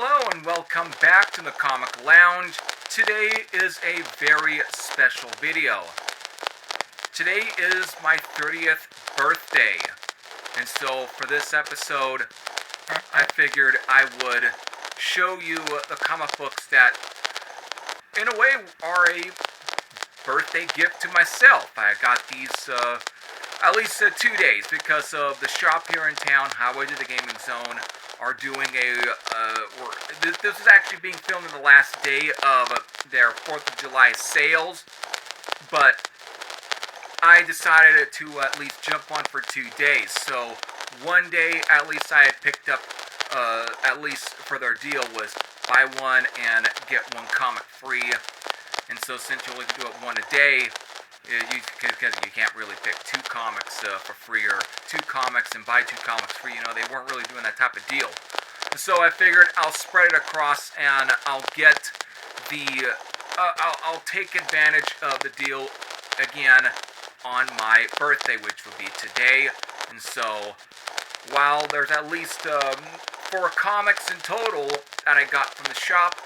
Hello and welcome back to the Comic Lounge. Today is a very special video. Today is my 30th birthday. And so for this episode, I figured I would show you the comic books that, in a way, are a birthday gift to myself. I got these at least 2 days because of the shop here in town, Highway to the Gaming Zone, are doing this is actually being filmed in the last day of their 4th of July sales, but I decided to at least jump on for 2 days. So one day, at least I had picked up, at least for their deal, was buy one and get one comic free. And so since you only can do it one a day, because you can't really pick 2 comics for free, or 2 comics and buy 2 comics free. You know, they weren't really doing that type of deal. So I figured I'll spread it across, and I'll get I'll take advantage of the deal again on my birthday, which will be today. And so, while there's at least 4 comics in total that I got from the shop,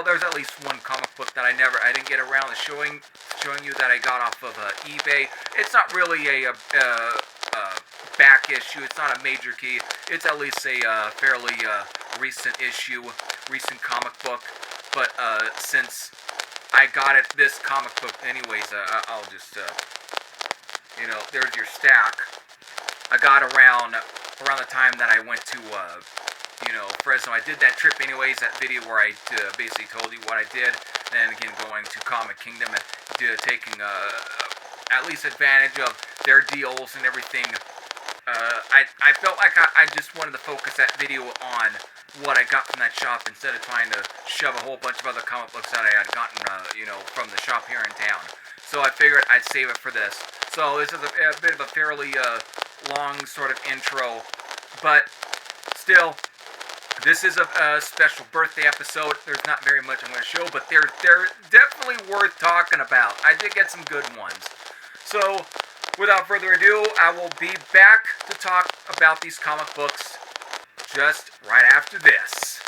there's at least one comic book that I didn't get around to showing you that I got off of eBay. It's not really a back issue. It's not a major key. It's at least a fairly recent recent comic book. But since I got this comic book anyways, I'll just, there's your stack. I got around the time that I went to, Fresno. I did that trip anyways, that video where I basically told you what I did, and again going to Comic Kingdom and taking at least advantage of their deals and everything. I felt like I just wanted to focus that video on what I got from that shop instead of trying to shove a whole bunch of other comic books that I had gotten, from the shop here in town. So I figured I'd save it for this. So this is a bit of a fairly long sort of intro, but still, this is a special birthday episode. There's not very much I'm going to show, but they're definitely worth talking about. I did get some good ones. So, without further ado, I will be back to talk about these comic books just right after this.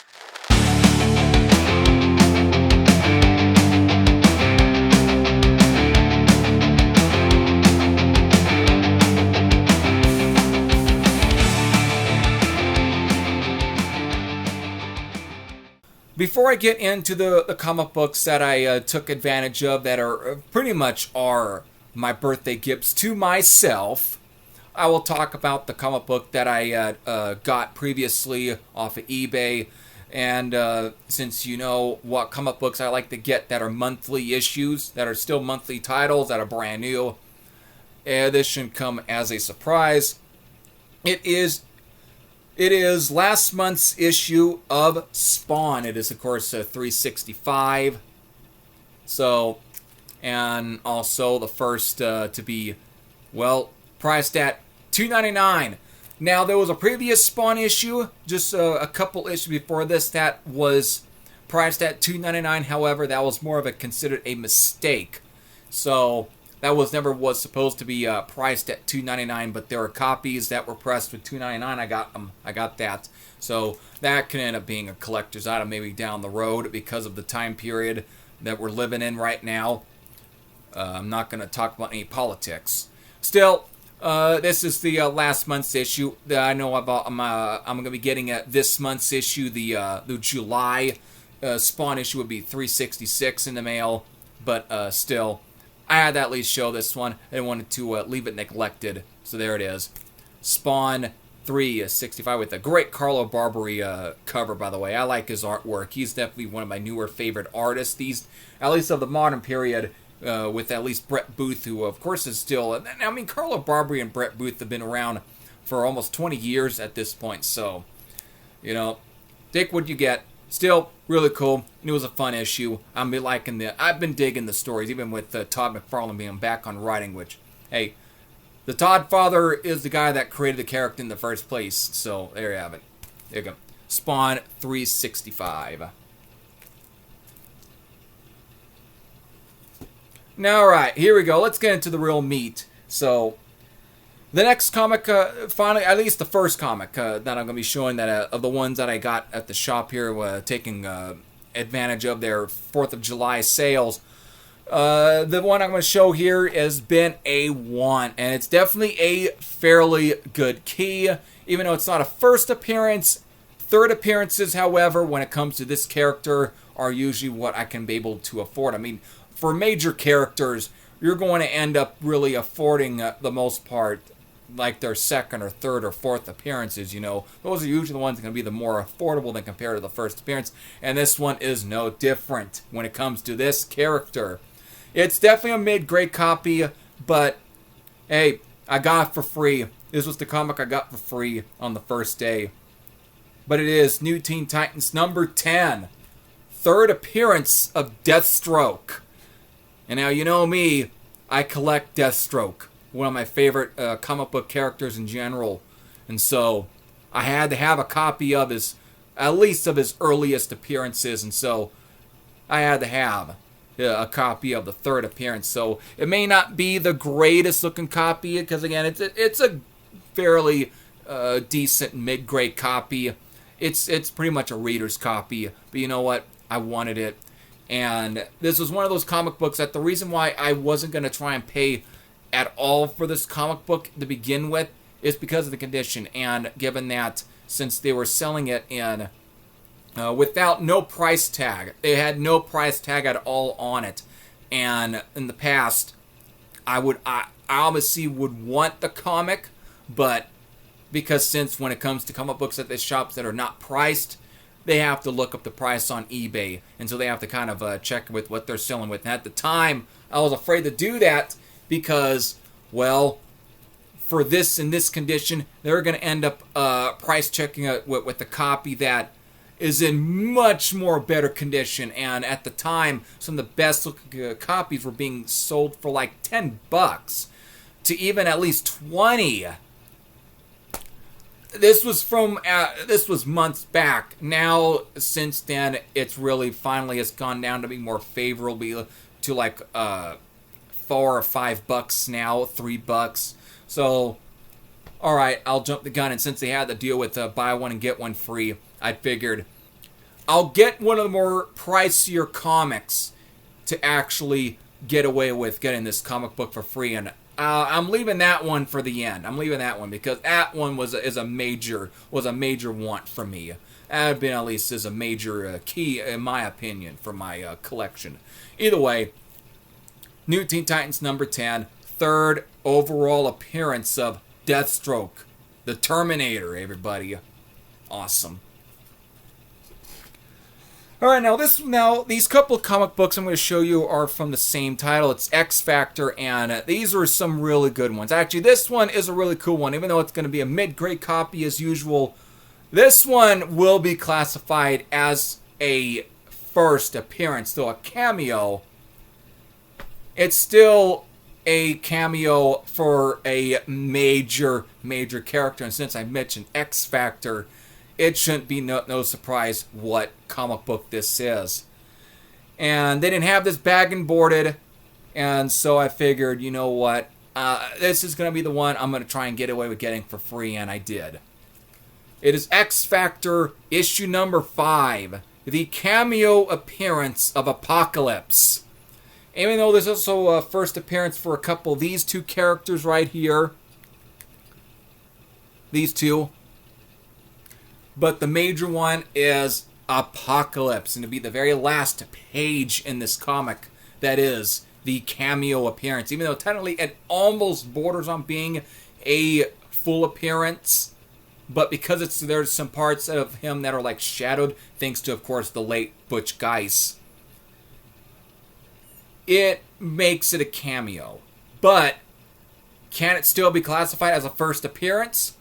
Before I get into the comic books that I took advantage of that are pretty much my birthday gifts to myself, I will talk about the comic book that I got previously off of eBay. And since you know what comic books I like to get that are monthly issues, that are still monthly titles, that are brand new, this shouldn't come as a surprise. It is last month's issue of Spawn. It is, of course, 365. So, and also the first to be, priced at $2.99. Now, there was a previous Spawn issue, just a couple issues before this, that was priced at $2.99. However, that was more of considered a mistake. So, that was supposed to be priced at $2.99, but there are copies that were pressed with $2.99. I got that. So that can end up being a collector's item maybe down the road because of the time period that we're living in right now. I'm not going to talk about any politics. Still, this is the last month's issue that I know about. I'm going to be getting this month's issue, the July Spawn issue would be 366 in the mail, but still, I had to at least show this one. I didn't want to leave it neglected. So there it is. Spawn 365 with a great Carlo Barberi cover, by the way. I like his artwork. He's definitely one of my newer favorite artists. At least of the modern period, with at least Brett Booth, who of course is still... I mean, Carlo Barberi and Brett Booth have been around for almost 20 years at this point. So, take what you get. Still, really cool. It was a fun issue. I've been digging the stories, even with Todd McFarlane being back on writing, which, hey, the Todd father is the guy that created the character in the first place. So, there you have it. There you go. Spawn 365. Now, alright, here we go. Let's get into the real meat. So, The next comic, finally, at least the first comic that I'm going to be showing that of the ones that I got at the shop here, taking advantage of their 4th of July sales. The one I'm going to show here has been a want, and it's definitely a fairly good key, even though it's not a first appearance. Third appearances, however, when it comes to this character, are usually what I can be able to afford. I mean, for major characters, you're going to end up really affording the most part like their second or third or fourth appearances, you know. Those are usually the ones that are going to be the more affordable than compared to the first appearance. And this one is no different when it comes to this character. It's definitely a mid-grade copy, but hey, I got it for free. This was the comic I got for free on the first day. But it is New Teen Titans number 10. Third appearance of Deathstroke. And now, you know me, I collect Deathstroke. One of my favorite comic book characters in general. And so, I had to have a copy of his, at least of his earliest appearances. And so, I had to have a copy of the third appearance. So, it may not be the greatest looking copy, because again, it's a fairly decent mid-grade copy. It's pretty much a reader's copy. But you know what? I wanted it. And this was one of those comic books that the reason why I wasn't going to try and pay at all for this comic book to begin with is because of the condition, and given that since they were selling it in without no price tag, they had no price tag at all on it, and in the past I obviously would want the comic, but because since when it comes to comic books at the shops that are not priced, they have to look up the price on eBay, and so they have to kind of check with what they're selling with. And at the time, I was afraid to do that because, well, for this in this condition, they're going to end up price checking with the copy that is in much more better condition. And at the time, some of the best looking copies were being sold for like $10 to even at least 20. This was months back. Now, since then, it's really finally has gone down to be more favorable to like $4 or $5 now, $3. So, all right, I'll jump the gun. And since they had the deal with buy one and get one free, I figured I'll get one of the more pricier comics to actually get away with getting this comic book for free. And I'm leaving that one for the end. I'm leaving that one because that one was a major want for me. That had been at least as a major key, in my opinion, for my collection. Either way, New Teen Titans number 10, third overall appearance of Deathstroke, the Terminator, everybody. Awesome. Alright, now these couple of comic books I'm going to show you are from the same title. It's X Factor, and these are some really good ones. Actually, this one is a really cool one, even though it's going to be a mid-grade copy as usual. This one will be classified as a first appearance, though a cameo. It's still a cameo for a major character, and since I mentioned X Factor, it shouldn't be no surprise what comic book this is. And they didn't have this bag and boarded, and so I figured, you know what, this is going to be the one I'm going to try and get away with getting for free, and I did. It is X Factor issue number 5, the cameo appearance of Apocalypse. Even though there's also a first appearance for a couple of these two characters right here. These two. But the major one is Apocalypse, and to be the very last page in this comic that is the cameo appearance. Even though technically it almost borders on being a full appearance, but because there's some parts of him that are like shadowed, thanks to, of course, the late Butch Guice, it makes it a cameo. But can it still be classified as a first appearance?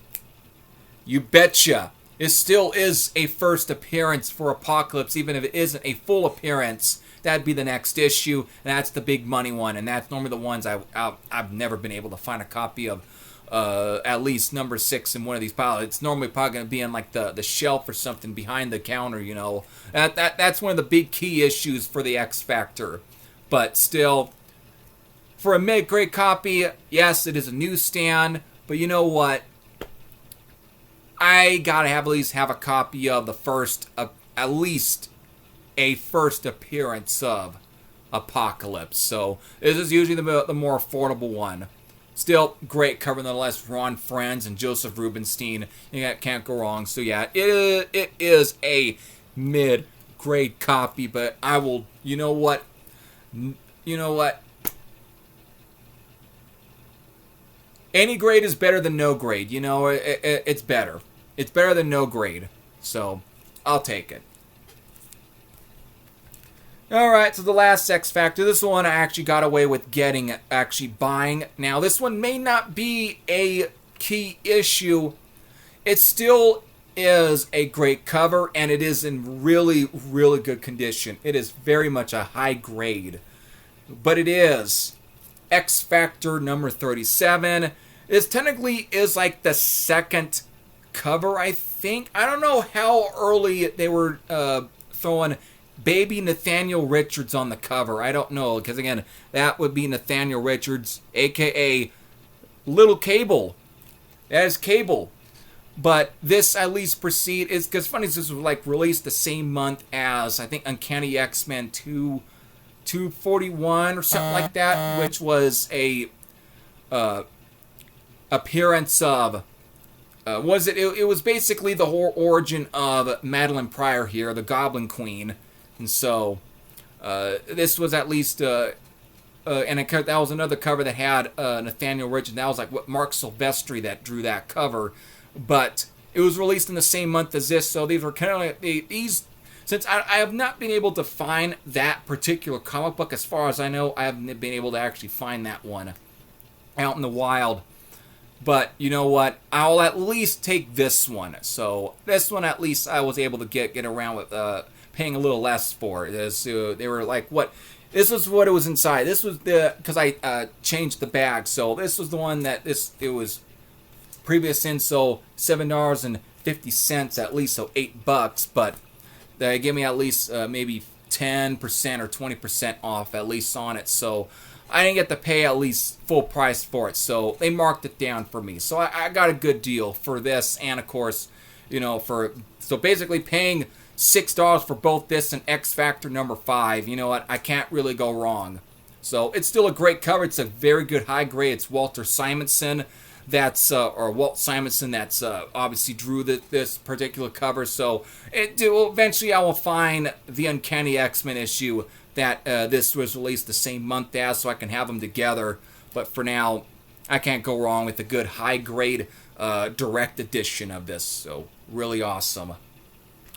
You betcha. It still is a first appearance for Apocalypse, even if it isn't a full appearance. That'd be the next issue, and that's the big money one, and that's normally the ones I've never been able to find a copy of. At least number 6 in one of these piles. It's normally probably going to be in like the shelf or something behind the counter, you know. That's one of the big key issues for the X Factor. But still, for a mid-grade copy, yes, it is a newsstand, But you know what? I gotta at least have a copy of the first, at least a first appearance of Apocalypse. So this is usually the more affordable one. Still, great cover nonetheless. Ron Franz and Joseph Rubinstein. You can't go wrong. So yeah, it is a mid-grade copy, but I will, you know what? Any grade is better than no grade. It's better. It's better than no grade. So, I'll take it. Alright, so the last X Factor. This one I actually got away with buying. Now, this one may not be a key issue. It still is a great cover, and it is in really, really good condition. It is very much a high grade. But it is X Factor number 37. This technically is like the second cover, I think. I don't know how early they were throwing baby Nathaniel Richards on the cover. I don't know, because again, that would be Nathaniel Richards, aka Little Cable. That is Cable. But this at least proceed is because funny, this was like released the same month as I think Uncanny X-Men 241 or something like that, which was a appearance of it was basically the whole origin of Madeline Pryor here, the Goblin Queen. And so this was at least that was another cover that had Nathaniel Richards. That was like what Mark Silvestri that drew that cover, but it was released in the same month as this. So these were kind of like these. Since I have not been able to find that particular comic book, as far as I know, I haven't been able to actually find that one out in the wild. But you know what? I'll at least take this one. So this one, at least, I was able to get around with paying a little less for. They were like, what? This was what it was inside. This was because I changed the bag. So this was the one that it was previous in. So $7.50 at least, so $8. But they gave me at least maybe 10% or 20% off at least on it. So I didn't get to pay at least full price for it. So they marked it down for me. So I got a good deal for this, and of course, so basically paying $6 for both this and X Factor number 5. You know what? I can't really go wrong. So it's still a great cover. It's a very good high grade. It's Walter Simonson. Or Walt Simonson that's obviously drew this particular cover. So eventually I will find the Uncanny X-Men issue that this was released the same month as, so I can have them together. But for now, I can't go wrong with a good high-grade direct edition of this. So really awesome.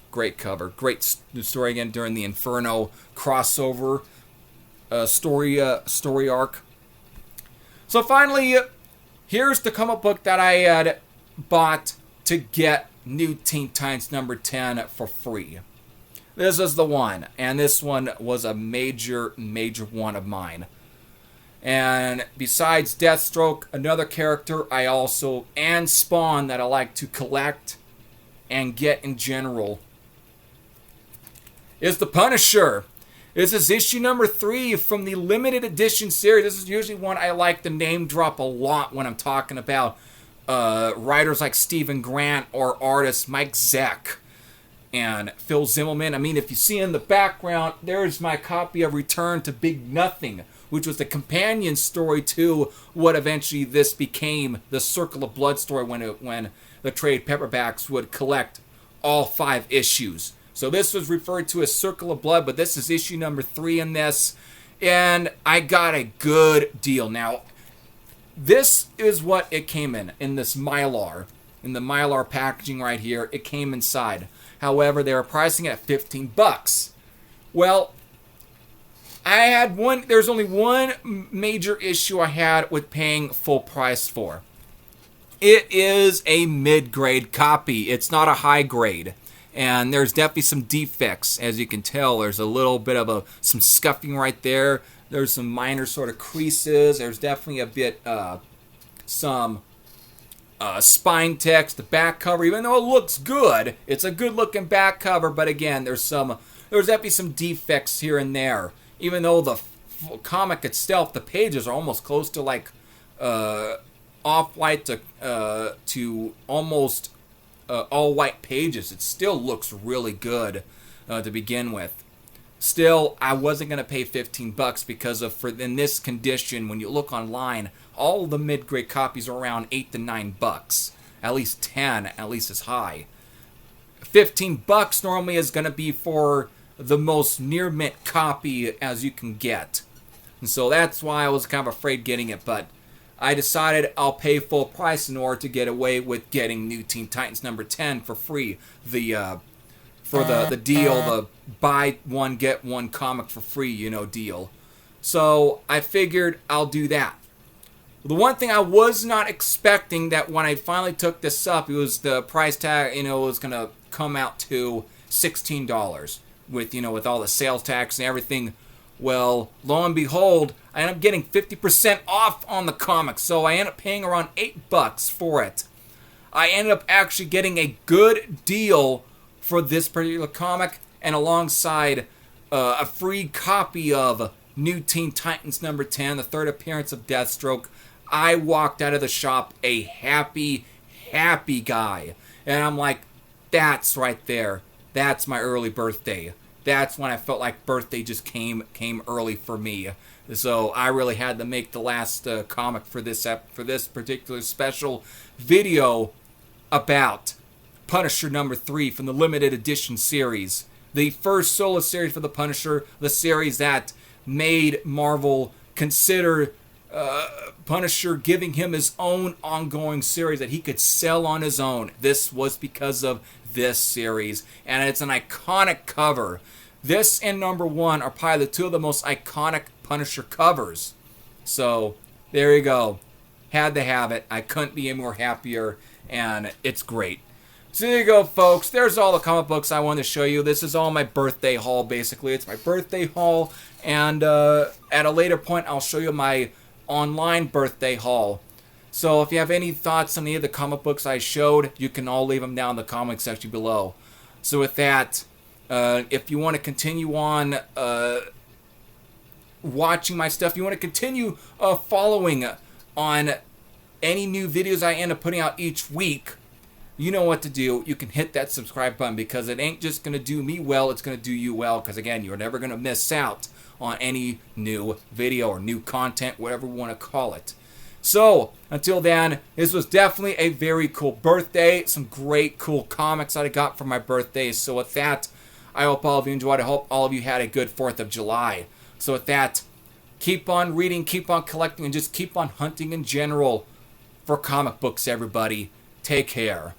Great cover. Great story again during the Inferno crossover story arc. So finally, here's the comic book that I had bought to get New Teen Titans number 10 for free. This is the one, and this one was a major one of mine. And besides Deathstroke, another character and Spawn that I like to collect and get in general is the Punisher. This is issue number 3 from the limited edition series. This is usually one I like to name drop a lot when I'm talking about writers like Stephen Grant or artist Mike Zeck and Phil Zimmelman. I mean, if you see in the background, there's my copy of Return to Big Nothing, which was the companion story to what eventually this became, the Circle of Blood story, when the trade paperbacks would collect all 5 issues. So this was referred to as Circle of Blood, but this is issue number 3 in this, and I got a good deal. Now, this is what it came in this Mylar. In the Mylar packaging right here, it came inside. However, they were pricing it at $15. Well, there's only one major issue I had with paying full price for. It is a mid-grade copy. It's not a high grade. And there's definitely some defects, as you can tell. There's a little bit of some scuffing right there. There's some minor sort of creases. There's definitely a bit, some spine text, the back cover. Even though it looks good, it's a good-looking back cover. But again, there's definitely some defects here and there. Even though the comic itself, the pages are almost close to like off-white to almost all-white pages, it still looks really good to begin with. Still, I wasn't going to pay $15 because in this condition, when you look online, all the mid-grade copies are around $8 to $9. At least 10, at least as high. $15 normally is going to be for the most near mint copy as you can get. And so that's why I was kind of afraid getting it, but I decided I'll pay full price in order to get away with getting New Teen Titans number 10 for free. The deal, the buy one get one comic for free, deal. So I figured I'll do that. The one thing I was not expecting, that when I finally took this up, it was the price tag, was going to come out to $16 with all the sales tax and everything. Well, lo and behold, I ended up getting 50% off on the comic, so I ended up paying around $8 for it. I ended up actually getting a good deal for this particular comic, and alongside a free copy of New Teen Titans number 10, the third appearance of Deathstroke. I walked out of the shop a happy, happy guy. And I'm like, that's right there. That's my early birthday. That's when I felt like birthday just came early for me. So I really had to make the last comic for this particular special video about Punisher number 3 from the limited edition series. The first solo series for the Punisher, the series that made Marvel consider Punisher giving him his own ongoing series that he could sell on his own. This was because of this series, and it's an iconic cover. This and number 1 are probably the two of the most iconic Punisher covers. So there you go. Had to have it. I couldn't be any more happier, and it's great. So there you go, folks. There's all the comic books I wanted to show you. This is all my birthday haul, basically. It's my birthday haul, and at a later point, I'll show you my online birthday haul. So if you have any thoughts on any of the comic books I showed, you can all leave them down in the comment section below. So with that, if you want to continue on watching my stuff, you want to continue following on any new videos I end up putting out each week, you know what to do. You can hit that subscribe button, because it ain't just going to do me well, it's going to do you well, because again, you're never going to miss out on any new video or new content, whatever you want to call it. So, until then, this was definitely a very cool birthday. Some great, cool comics that I got for my birthday. So with that, I hope all of you enjoyed. I hope all of you had a good 4th of July. So with that, keep on reading, keep on collecting, and just keep on hunting in general for comic books, everybody. Take care.